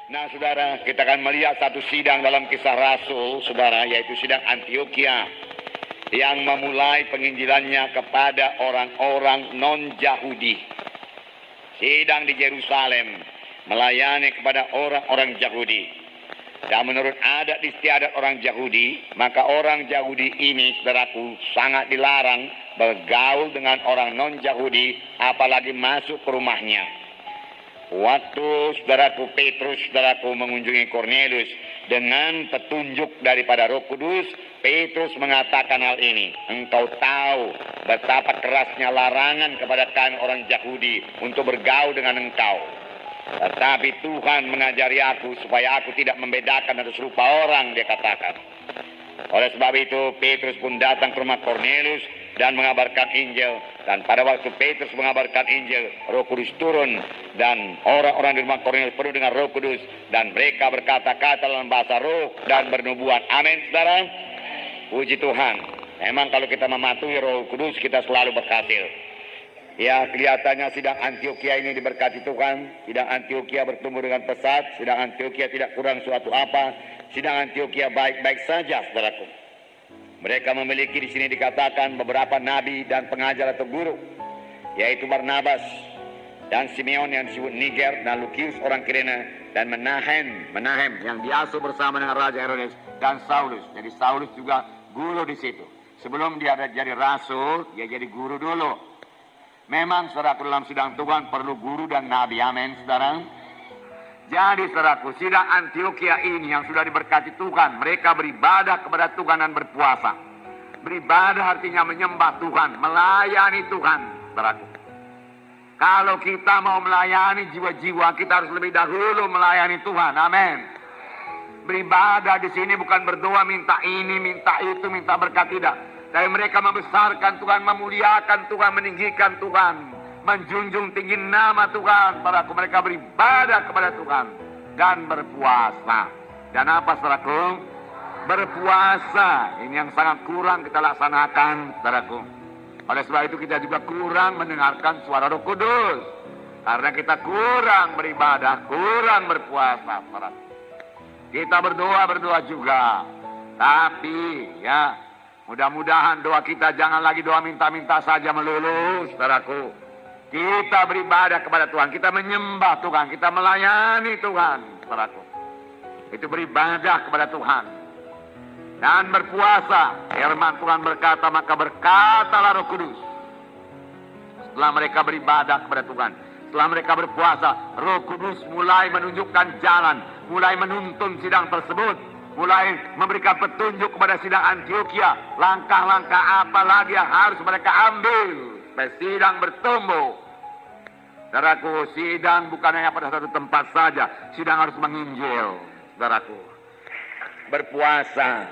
Nah, saudara, kita akan melihat satu sidang dalam Kisah Rasul, saudara, yaitu sidang Antiokhia yang memulai penginjilannya kepada orang-orang non-Yahudi. Sidang di Yerusalem melayani kepada orang-orang Yahudi. Dan menurut adat istiadat orang Yahudi, maka orang Yahudi ini, saudaraku, sangat dilarang bergaul dengan orang non-Yahudi, apalagi masuk ke rumahnya. Waktu saudaraku Petrus, saudaraku, mengunjungi Kornelius dengan petunjuk daripada Roh Kudus, Petrus mengatakan hal ini. Engkau tahu betapa kerasnya larangan kepada kami orang Yahudi untuk bergaul dengan engkau. Tetapi Tuhan mengajari aku supaya aku tidak membedakan atau serupa orang, dia katakan. Oleh sebab itu Petrus pun datang ke rumah Kornelius dan mengabarkan Injil. Dan pada waktu Petrus mengabarkan Injil, Roh Kudus turun dan orang-orang di rumah Kornelius penuh dengan Roh Kudus dan mereka berkata-kata dalam bahasa roh dan bernubuat. Amin, saudara. Puji Tuhan. Memang kalau kita mematuhi Roh Kudus kita selalu berhasil. Ya, kelihatannya sidang Antiokhia ini diberkati Tuhan. Sidang Antiokhia bertumbuh dengan pesat. Sidang Antiokhia tidak kurang suatu apa. Sidang Antiokhia baik-baik saja, saudaraku. Mereka memiliki di sini dikatakan beberapa nabi dan pengajar atau guru, yaitu Barnabas dan Simeon yang disebut Niger, dan Lukius orang Kirene, dan Menahem yang diasuh bersama dengan Raja Herodes, dan Saulus. Jadi Saulus juga guru di situ. Sebelum dia jadi rasul, dia jadi guru dulu. Memang saudaraku, dalam sidang Tuhan perlu guru dan nabi. Amin, saudara. Jadi saudaraku, sidang Antiokhia ini yang sudah diberkati Tuhan, mereka beribadah kepada Tuhan dan berpuasa. Beribadah artinya menyembah Tuhan, melayani Tuhan, saudaraku. Kalau kita mau melayani jiwa-jiwa, kita harus lebih dahulu melayani Tuhan. Amin. Beribadah di sini bukan berdoa minta ini, minta itu, minta berkat, tidak. Tapi mereka membesarkan Tuhan, memuliakan Tuhan, meninggikan Tuhan, menjunjung tinggi nama Tuhan. Saudaraku, mereka beribadah kepada Tuhan dan berpuasa. Dan apa, saudaraku? Berpuasa. Ini yang sangat kurang kita laksanakan, saudaraku. Oleh sebab itu kita juga kurang mendengarkan suara Roh Kudus. Karena kita kurang beribadah, kurang berpuasa, saudaraku. Kita berdoa juga. Tapi ya, mudah-mudahan doa kita jangan lagi doa minta-minta saja melulu, saudaraku. Kita beribadah kepada Tuhan, kita menyembah Tuhan, kita melayani Tuhan, saudaraku. Itu beribadah kepada Tuhan. Dan berpuasa. Firman Tuhan berkata, maka berkatalah Roh Kudus. Setelah mereka beribadah kepada Tuhan, setelah mereka berpuasa, Roh Kudus mulai menunjukkan jalan, mulai menuntun sidang tersebut, mulai memberikan petunjuk kepada sidang Antiokhia. Langkah-langkah apa lagi yang harus mereka ambil supaya sidang bertumbuh. Saudaraku, sidang bukan hanya pada satu tempat saja. Sidang harus menginjil, saudaraku. Berpuasa.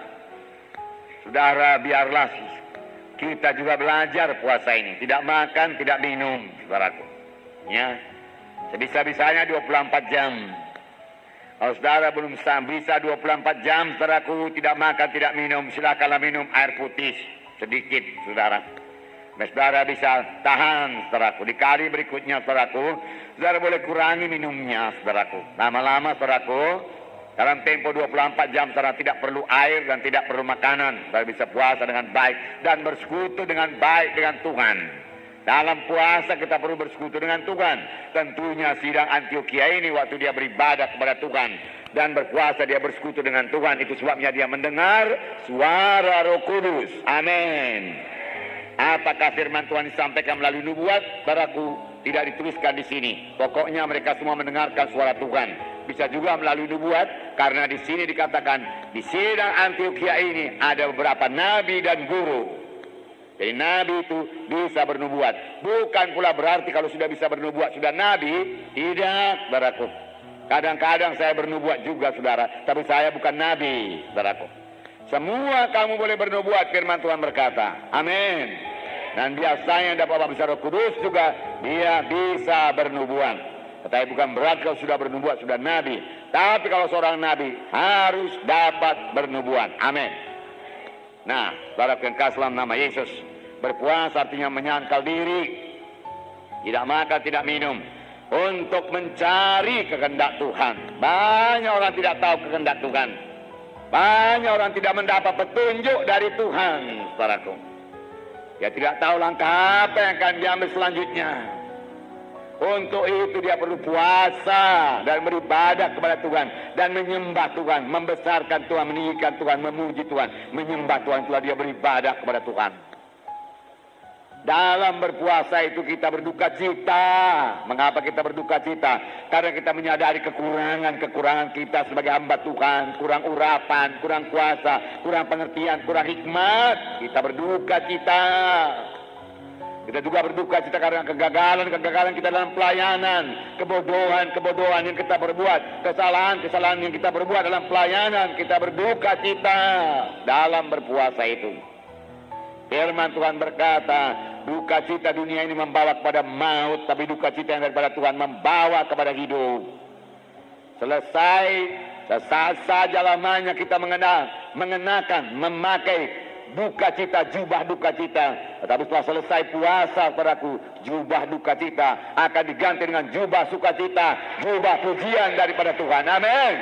Saudara, biarlah kita juga belajar puasa ini. Tidak makan, tidak minum, saudaraku. Ya, sebisa-bisanya 24 jam. Kalau saudara belum bisa 24 jam, saudaraku, tidak makan, tidak minum, silakanlah minum air putih sedikit, saudara. Saudara bisa tahan, saudaraku. Di kali berikutnya, saudaraku, saudara boleh kurangi minumnya, saudaraku. Lama-lama, saudaraku, dalam tempo 24 jam, saudara tidak perlu air dan tidak perlu makanan. Saudara bisa puasa dengan baik dan bersekutu dengan baik dengan Tuhan. Dalam puasa kita perlu bersekutu dengan Tuhan. Tentunya sidang Antiokhia ini waktu dia beribadah kepada Tuhan dan berpuasa, dia bersekutu dengan Tuhan. Itu sebabnya dia mendengar suara Roh Kudus. Amin. Apakah firman Tuhan disampaikan melalui nubuat? Saudaraku, tidak dituliskan di sini. Pokoknya mereka semua mendengarkan suara Tuhan. Bisa juga melalui nubuat, karena di sini dikatakan di sidang Antiokhia ini ada beberapa nabi dan guru. Jadi nabi itu bisa bernubuat. Bukan pula berarti kalau sudah bisa bernubuat sudah nabi. Tidak, saudaraku. Kadang-kadang saya bernubuat juga, saudara. Tapi saya bukan nabi, saudaraku. Semua kamu boleh bernubuat, firman Tuhan berkata. Amin. Dan biasanya dapat Bapak besar Roh Kudus juga, dia bisa bernubuat. Tetapi bukan berarti kalau sudah bernubuat sudah nabi. Tapi kalau seorang nabi harus dapat bernubuat. Amin. Nah, saudara yang kasih dalam nama Yesus, berpuasa artinya menyangkal diri, tidak makan, tidak minum. untuk mencari kehendak Tuhan. Banyak orang tidak tahu kehendak Tuhan. Banyak orang tidak mendapat petunjuk dari Tuhan, saudaraku. Dia tidak tahu langkah apa yang akan diambil selanjutnya. Untuk itu dia perlu puasa dan beribadah kepada Tuhan dan menyembah Tuhan, membesarkan Tuhan, meninggikan Tuhan, memuji Tuhan, menyembah Tuhan. Itulah dia beribadah kepada Tuhan. Dalam berpuasa itu kita berduka cita. Mengapa kita berduka cita? Karena kita menyadari kekurangan kita sebagai hamba Tuhan. Kurang urapan, kurang kuasa, kurang pengertian, kurang hikmat. Kita berduka cita. Kita juga berduka cita karena kegagalan kita dalam pelayanan, kebodohan yang kita perbuat, kesalahan yang kita perbuat dalam pelayanan. Kita berduka cita dalam berpuasa itu. Firman Tuhan berkata, duka cita dunia ini membawa kepada maut, tapi duka cita yang daripada Tuhan membawa kepada hidup. Selesai, sesaat saja lamanya kita mengenakan, memakai duka cita, jubah duka cita. Tetapi setelah selesai puasa, saudaraku, jubah duka cita akan diganti dengan jubah sukacita, jubah pujian daripada Tuhan. Amin.